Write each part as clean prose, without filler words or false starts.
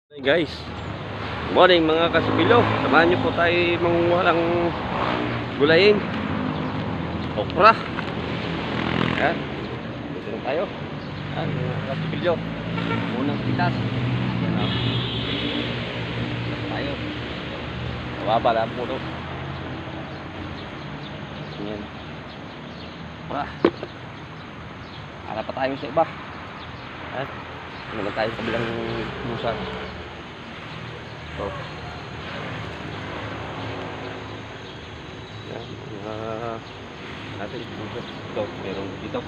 Hey guys, good morning mga kasipilo. Samahan niyo po tayo mangunguha ng gulayin, okra. Yan, dito na tayo. Yan mga kasipilo, unang pitas. Yan o, tayo. Mababa lang po ito. Yan, okra. Hanap pa tayo sa iba. Yan, naman tayo sa bilang musang. So, yan, natin ito, meron dito.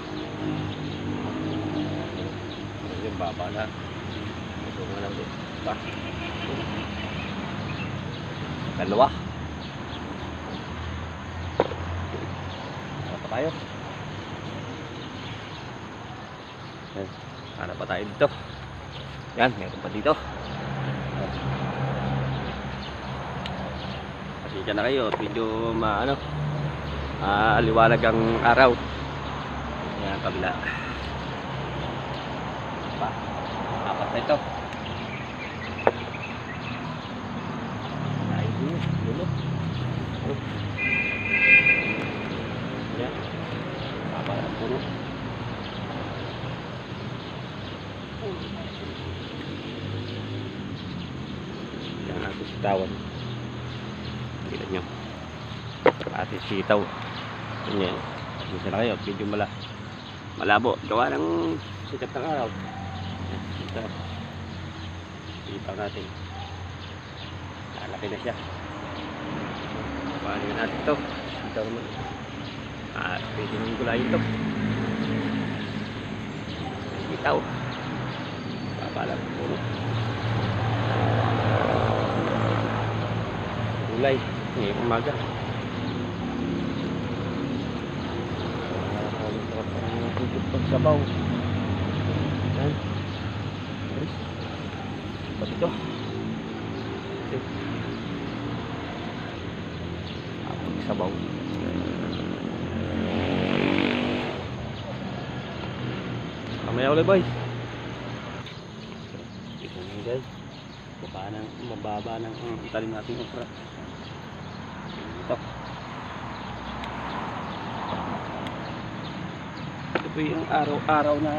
Yung baba na. Ito nga lang dito. Dalawa. Hanap pa tayo. Yan, hanap pa tayo dito. Yan, meron pa dito. Pasensya na kayo, medyo liwanag ang araw. Yan, kabila. Apat na ito. Ay, dulo. Yan. Apat na puno. Yan natin sitawan. Tignan nyo. Ating sitaw. Yan. Minsan na kayo. Medyo malabo. Gawa ng sikat ng araw. Ito. Sitaw natin. Lalaki na siya. Paano natin ito? Sitaw naman. Pwede nang gulayin ito. Sitaw. Papalang puno. Gulay. Ngayong umaga. Pagsabaw. Yan. Pag ito. Pagsabaw. Mamaya ulit boys. Ito nga guys. Mababa ng talim natin okra. Ito. Ito po yung araw-araw na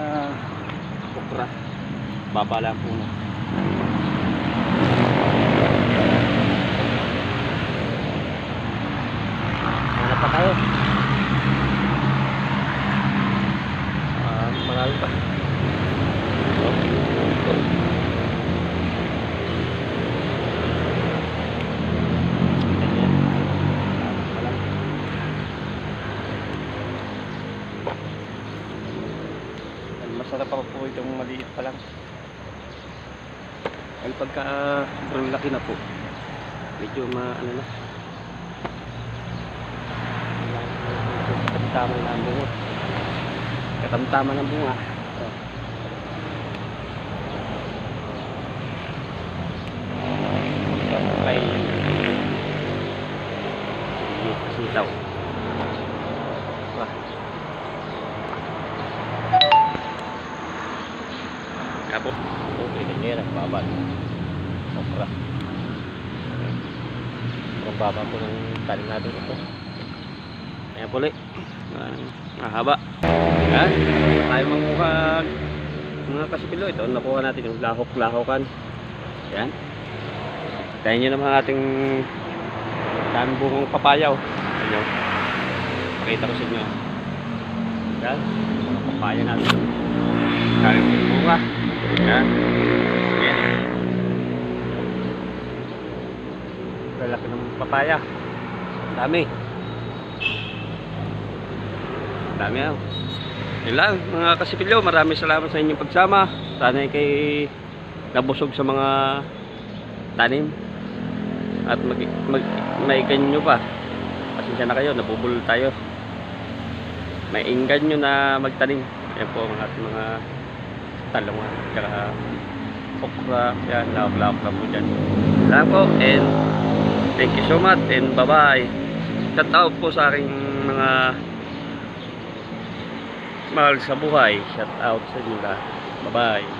okra. Baba lang po na. Hanap pa tayo. Marami pa. Masarap ako po itong maliit pa lang. Ay pagka sobrang laki na po, medyo na katamtaman na ang bunga. Katamtaman ng bunga. Ay sitaw. Apo, okay, ganyan ang babal. Okra. Ang baba po ng talim natin ito. Ayan po ulit. Mahaba. Yan. Tayo manguha mga kasipilo. Ito, nakuha natin yung lahok-lahokan. Yan. Kaya nyo naman ating daming bungang papayaw. Ayan. Pakita ko sa inyo. Yan. Mga papaya natin. Kaya yung bunga. Yan. Lalaki ng papaya. Dami. Dami yan. Yun lang mga kasipilyo. Maraming salamat sa inyong pagsama. Sana kay nabusog sa mga tanim. At maigan nyo pa. Pasensya na kayo. Nabubulol tayo. Mainggan nyo na magtanim. Yan po ang ating mga talungan, tsaka okra, yan, lawak-lawak na po dyan. Salamat po, and thank you so much, and bye bye. Shout out po sa aking mga mahal sa buhay. Shout out sa inyo lahat. Bye bye.